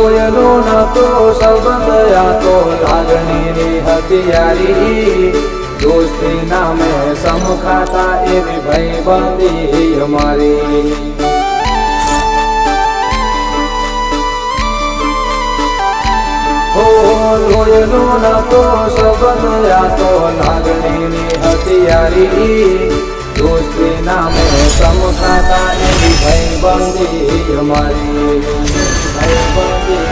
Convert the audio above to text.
લોયનો નતો સંબંધ આ તો લાગણીની હથિયારી દોસ્તી નામે સમખાતા એવી ભાઈબંધી અમારી લોયનો નતો સંબંધ આ તો લાગણીની હથિયારી દોસ્તી નામે સમખાતા એવી ભાઈબંધી અમારી ભાઈબંધી